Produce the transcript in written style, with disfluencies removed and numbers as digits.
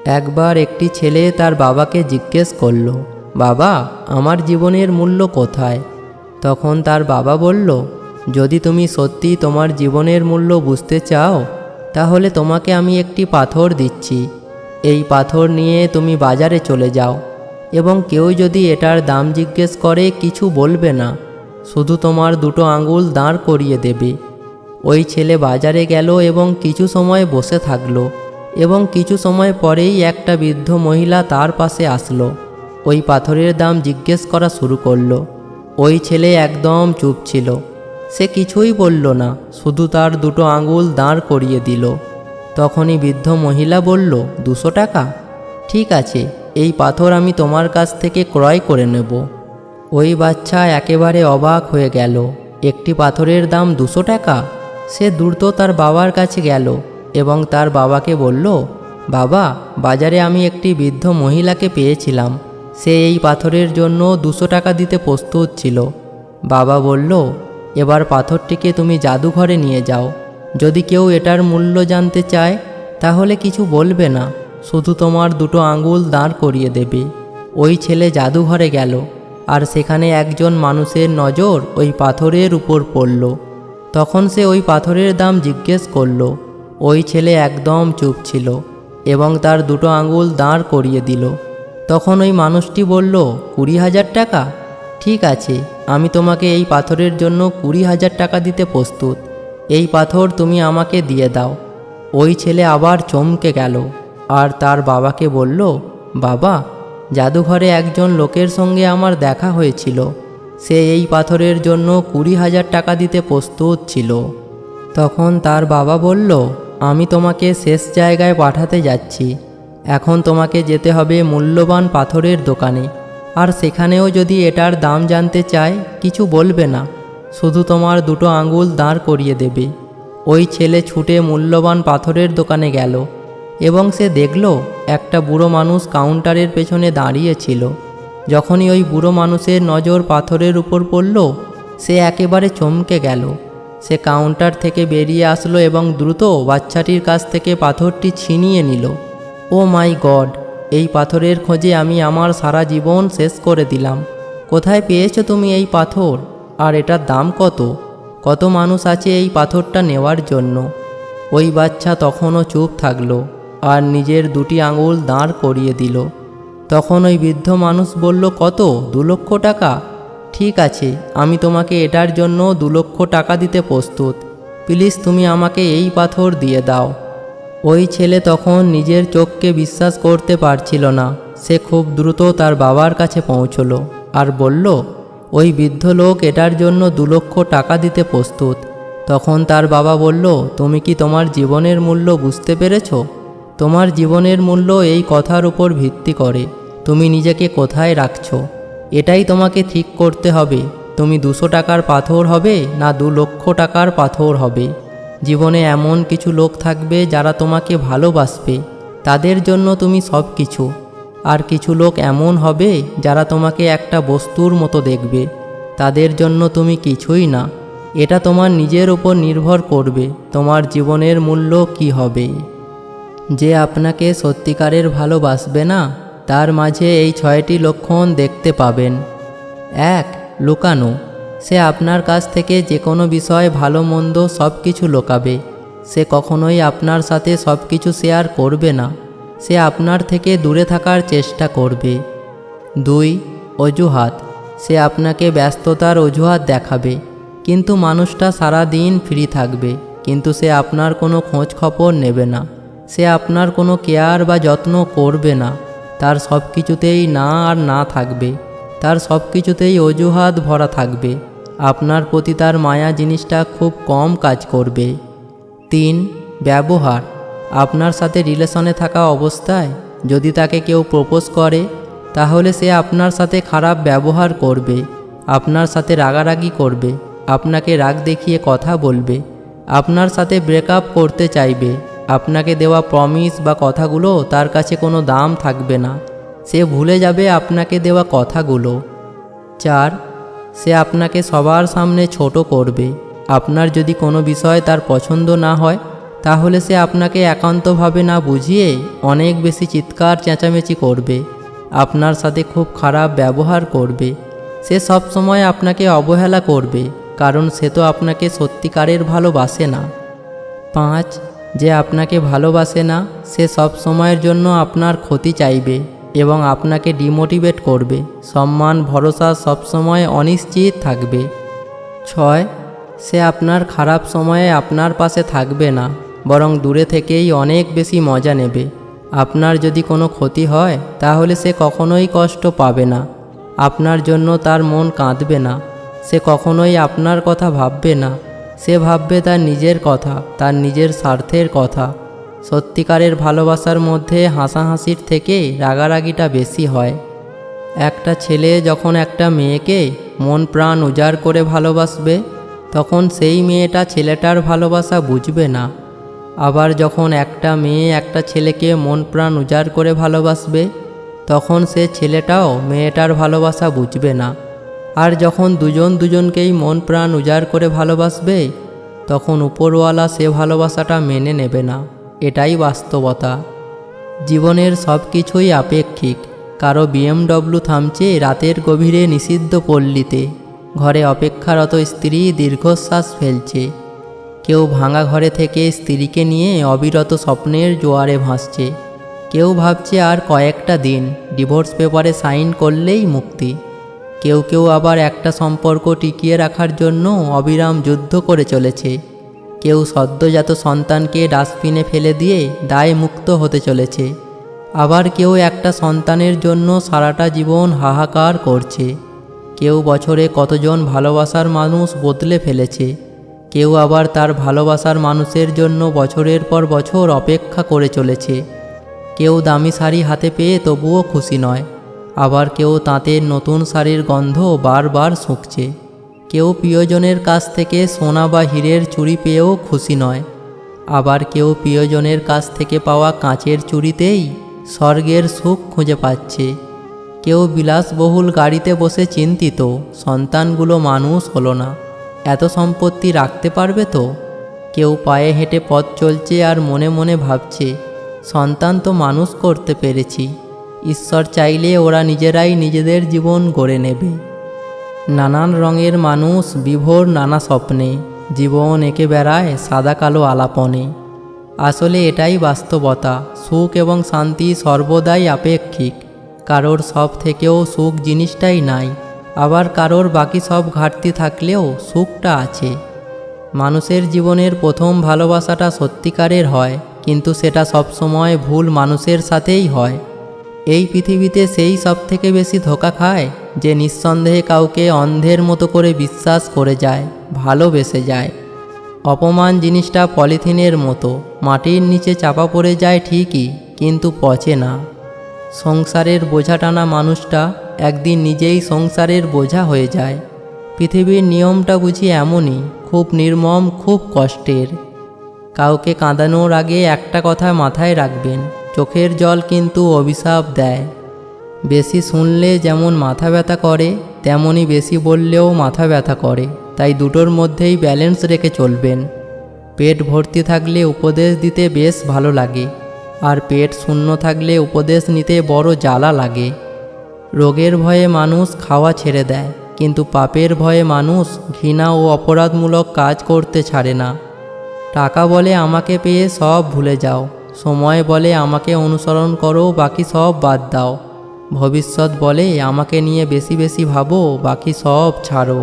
একবার একটি ছেলে তার বাবাকে জিজ্ঞেস করল, বাবা, আমার জীবনের মূল্য কোথায়? তখন তার বাবা বলল, যদি তুমি সত্যি তোমার জীবনের মূল্য বুঝতে চাও, তাহলে তোমাকে আমি একটি পাথর দিচ্ছি। এই পাথর নিয়ে তুমি বাজারে চলে যাও এবং কেউ যদি এটার দাম জিজ্ঞেস করে কিছু বলবে না, শুধু তোমার দুটো আঙুল দাঁড় করিয়ে দেবে। ওই ছেলে বাজারে গেল এবং কিছু সময় বসে থাকলো এবং কিছু সময় পরেই একটা বৃদ্ধ মহিলা তার পাশে আসলো। ওই পাথরের দাম জিজ্ঞেস করা শুরু করলো। ওই ছেলে একদম চুপ ছিল, সে কিছুই বলল না, শুধু তার দুটো আঙুল দাঁড় করিয়ে দিল। তখনই বৃদ্ধ মহিলা বলল, 200 টাকা? ঠিক আছে, এই পাথর আমি তোমার কাছ থেকে ক্রয় করে নেব। ওই বাচ্চা একেবারে অবাক হয়ে গেল, একটি পাথরের দাম 200 টাকা! সে দ্রুত তার বাবার কাছে গেল এবং তার বাবাকে বলল, বাবা, বাজারে আমি একটি বৃদ্ধ মহিলাকে পেয়েছিলাম, সে এই পাথরের জন্য 200 টাকা দিতে প্রস্তুত ছিল। বাবা বলল, এবার পাথরটিকে তুমি জাদুঘরে নিয়ে যাও। যদি কেউ এটার মূল্য জানতে চায় তাহলে কিছু বলবে না, শুধু তোমার দুটো আঙুল দাঁড় করিয়ে দেবে। ওই ছেলে জাদুঘরে গেল আর সেখানে একজন মানুষের নজর ওই পাথরের উপর পড়ল। তখন সে ওই পাথরের দাম জিজ্ঞেস করল। ওই ছেলে একদম চুপ ছিল এবং তার দুটো আঙুল দাঁড় করিয়ে দিল। তখন ওই মানুষটি বলল, 20,000 টাকা? ঠিক আছে, আমি তোমাকে এই পাথরের জন্য 20,000 টাকা দিতে প্রস্তুত। এই পাথর তুমি আমাকে দিয়ে দাও। ওই ছেলে আবার চমকে গেল আর তার বাবাকে বলল, বাবা, জাদুঘরে একজন লোকের সঙ্গে আমার দেখা হয়েছিল, সে এই পাথরের জন্য 20,000 টাকা দিতে প্রস্তুত ছিল। তখন তার বাবা বলল, আমি তোমাকে শেষ জায়গায় পাঠাতে যাচ্ছি। এখন তোমাকে যেতে হবে মূল্যবান পাথরের দোকানে, আর সেখানেও যদি এটার দাম জানতে চায় কিছু বলবে না, শুধু তোমার দুটো আঙুল দাঁড় করিয়ে দেবে। ওই ছেলে ছুটে মূল্যবান পাথরের দোকানে গেল এবং সে দেখল একটা বুড়ো মানুষ কাউন্টারের পেছনে দাঁড়িয়েছিল। যখনই ওই বুড়ো মানুষের নজর পাথরের উপর পড়ল, সে একেবারে চমকে গেল। সে কাউন্টার থেকে বেরিয়ে আসলো এবং দ্রুত বাচ্চাটির কাছ থেকে পাথরটি ছিনিয়ে নিল। ও মাই গড, এই পাথরের খোঁজে আমি আমার সারা জীবন শেষ করে দিলাম। কোথায় পেয়েছো তুমি এই পাথর? আর এটার দাম কত? কত মানুষ আছে এই পাথরটা নেওয়ার জন্য? ওই বাচ্চা তখনও চুপ থাকলো আর নিজের দুটি আঙুল দাঁড় করিয়ে দিল। তখন ওই বৃদ্ধ মানুষ বলল, কত? 2 লক্ষ টাকা? ঠিক আছে, আমি তোমাকে এটার জন্য 2 লক্ষ টাকা দিতে প্রস্তুত। প্লিজ তুমি আমাকে এই পাথর দিয়ে দাও। ওই ছেলে তখন নিজের চোখকে বিশ্বাস করতে পারছিল না। সে খুব দ্রুত তার বাবার কাছে পৌঁছলো আর বলল, ওই বৃদ্ধ লোক এটার জন্য 2 লক্ষ টাকা দিতে প্রস্তুত। তখন তার বাবা বলল, তুমি কি তোমার জীবনের মূল্য বুঝতে পেরেছ? তোমার জীবনের মূল্য এই কথার উপর ভিত্তি করে তুমি নিজেকে কোথায় রাখছো। এটাই তোমাকে ঠিক করতে হবে, তুমি 200 টাকার পাথর হবে না 2 লক্ষ টাকার পাথর হবে। জীবনে এমন কিছু লোক থাকবে যারা তোমাকে ভালোবাসবে, তাদের জন্য তুমি সব কিছু। আর কিছু লোক এমন হবে যারা তোমাকে একটা বস্তুর মতো দেখবে, তাদের জন্য তুমি কিছুই না। এটা তোমার নিজের উপর নির্ভর করবে তোমার জীবনের মূল্য কি হবে। যে আপনাকে সত্যিকারের ভালোবাসবে না, তার মাঝে এই 6টি লক্ষণ দেখতে পাবেন। 1. লুকানো। সে আপনার কাছ থেকে যে কোনো বিষয় ভালো মন্দ সব কিছু লুকাবে। সে কখনোই আপনার সাথে সব কিছু শেয়ার করবে না। সে আপনার থেকে দূরে থাকার চেষ্টা করবে। 2. অজুহাত। সে আপনাকে ব্যস্ততার অজুহাত দেখাবে, কিন্তু মানুষটা সারা দিন ফ্রি থাকবে, কিন্তু সে আপনার কোনো খোঁজ খবর নেবে না। সে আপনার কোনো কেয়ার বা যত্ন করবে না। তার সব কিছুতেই না আর না থাকবে, তার সব কিছুতেই অজুহাত ভরা থাকবে। আপনার প্রতি তার মায়া জিনিসটা খুব কম কাজ করবে। 3. ব্যবহার। আপনার সাথে রিলেশনে থাকা অবস্থায় যদি তাকে কেউ প্রপোজ করে, তাহলে সে আপনার সাথে খারাপ ব্যবহার করবে, আপনার সাথে রাগারাগি করবে, আপনাকে রাগ দেখিয়ে কথা বলবে, আপনার সাথে ব্রেকআপ করতে চাইবে। আপনাকে দেওয়া প্রমিস বা কথাগুলো তার কাছে কোনো দাম থাকবে না, সে ভুলে যাবে আপনাকে দেওয়া কথাগুলো। 4. সে আপনাকে সবার সামনে ছোট করবে। আপনার যদি কোনো বিষয় তার পছন্দ না হয়, তাহলে সে আপনাকে একান্তভাবে না বুঝিয়ে অনেক বেশি চিৎকার চেঁচামেচি করবে, আপনার সাথে খুব খারাপ ব্যবহার করবে। সে সব সময় আপনাকে অবহেলা করবে, কারণ সে তো আপনাকে সত্যিকারের ভালোবাসে না। 5. যে আপনাকে ভালোবাসে না সে সব সময়ের জন্য আপনার ক্ষতি চাইবে এবং আপনাকে ডিমোটিভেট করবে। সম্মান ভরসা সবসময় অনিশ্চিত থাকবে। 6. সে আপনার খারাপ সময়ে আপনার পাশে থাকবে না, বরং দূরে থেকেই অনেক বেশি মজা নেবে। আপনার যদি কোনো ক্ষতি হয় তাহলে সে কখনোই কষ্ট পাবে না। আপনার জন্য তার মন কাঁদবে না। সে কখনোই আপনার কথা ভাববে না। সে ভাববে তার নিজের কথা, তার নিজের স্বার্থের কথা। সত্যিকারের ভালোবাসার মধ্যে হাসাহাসির থেকে রাগারাগিটা বেশি হয়। একটা ছেলে যখন একটা মেয়েকে মন প্রাণ উজাড় করে ভালোবাসবে, তখন সেই মেয়েটা ছেলেটার ভালোবাসা বুঝবে না। আবার যখন একটা মেয়ে একটা ছেলেকে মন প্রাণ উজাড় করে ভালোবাসবে, তখন সে ছেলেটাও মেয়েটার ভালোবাসা বুঝবে না। আর যখন দুজন দুজনকেই মন প্রাণ উজাড় করে ভালোবাসবে, তখন উপরওয়ালা সে ভালোবাসাটা মেনে নেবে না। এটাই বাস্তবতা। জীবনের সব কিছুই আপেক্ষিক। কারো BMW থামছে রাতের গভীরে নিষিদ্ধ পল্লীতে। ঘরে অপেক্ষারত স্ত্রী দীর্ঘশ্বাস ফেলছে। কেউ ভাঙা ঘরে থেকে স্ত্রীকে নিয়ে অবিরত স্বপ্নের জোয়ারে ভাসছে। কেউ ভাবছে আর কয়েকটা দিন ডিভোর্স পেপারে সাইন করলেই মুক্তি। কেউ কেউ আবার একটা সম্পর্ক টিকিয়ে রাখার জন্য অবিরাম যুদ্ধ করে চলেছে। কেউ সদ্যজাত সন্তানকে ডাস্টবিনে ফেলে দিয়ে দায় মুক্ত হতে চলেছে। আবার কেউ একটা সন্তানের জন্য সারাটা জীবন হাহাকার করছে। কেউ বছরে কতজন ভালোবাসার মানুষ বদলে ফেলেছে। কেউ আবার তার ভালোবাসার মানুষের জন্য বছরের পর বছর অপেক্ষা করে চলেছে। কেউ দামি শাড়ি হাতে পেয়ে তবুও খুশি নয়। আবার কেউ তাঁতের নতুন শাড়ির গন্ধ বারবার শুঁকছে। কেউ প্রিয়জনের কাছ থেকে সোনা বা হীরের চুড়ি পেয়েও খুশি নয়। আবার কেউ প্রিয়জনের কাছ থেকে পাওয়া কাঁচের চুড়িতেই স্বর্গের সুখ খুঁজে পাচ্ছে। কেউ বিলাসবহুল গাড়িতে বসে চিন্তিত সন্তানগুলো মানুষ হলো না, এত সম্পত্তি রাখতে পারবে তো। কেউ পায়ে হেঁটে পথ চলছে আর মনে মনে ভাবছে, সন্তান তো মানুষ করতে পেরেছি। ঈশ্বর চাইলে ওরা নিজেরাই নিজেদের জীবন গড়ে নেবে। নানান রঙের মানুষ বিভোর নানা স্বপ্নে, জীবন এঁকে বেড়ায় সাদা কালো আলাপনে। আসলে এটাই বাস্তবতা। সুখ এবং শান্তি সর্বদাই আপেক্ষিক। কারোর সব থেকেও সুখ জিনিসটাই নাই, আবার কারোর বাকি সব ঘাটতি থাকলেও সুখটা আছে। মানুষের জীবনের প্রথম ভালোবাসাটা সত্যিকারের হয়, কিন্তু সেটা সবসময় ভুল মানুষের সাথেই হয়। এই পৃথিবীতে সেই সব থেকে বেশি ধোঁকা খায় যে নিঃসন্দেহে কাউকে অন্ধের মতো করে বিশ্বাস করে যায়, ভালোবেসে যায়। অপমান জিনিসটা পলিথিনের মতো, মাটির নিচে চাপা পড়ে যায় ঠিকই, কিন্তু পচে না। সংসারের বোঝা টানা মানুষটা একদিন নিজেই সংসারের বোঝা হয়ে যায়। পৃথিবীর নিয়মটা বুঝি এমনই, খুব নির্মম, খুব কষ্টের। কাউকে কাঁদানোর আগে একটা কথা মাথায় রাখবেন, চোখের জল কিন্তু অভিশাপ দেয়। বেশি শুনলে যেমন মাথা ব্যথা করে, তেমনই বেশি বললেও মাথা ব্যথা করে। তাই দুটোর মধ্যেই ব্যালেন্স রেখে চলবেন। পেট ভর্তি থাকলে উপদেশ দিতে বেশ ভালো লাগে, আর পেট শূন্য থাকলে উপদেশ নিতে বড় জ্বালা লাগে। রোগের ভয়ে মানুষ খাওয়া ছেড়ে দেয়, কিন্তু পাপের ভয়ে মানুষ ঘৃণা ও অপরাধমূলক কাজ করতে ছাড়ে না। টাকা বলে আমাকে পেয়ে সব ভুলে যাও, সময় বলে আমাকে অনুসরণ করো, বাকি সব বাদ দাও। ভবিষ্যৎ বলে আমাকে নিয়ে বেশি বেশি ভাবো, বাকি সব ছাড়ো।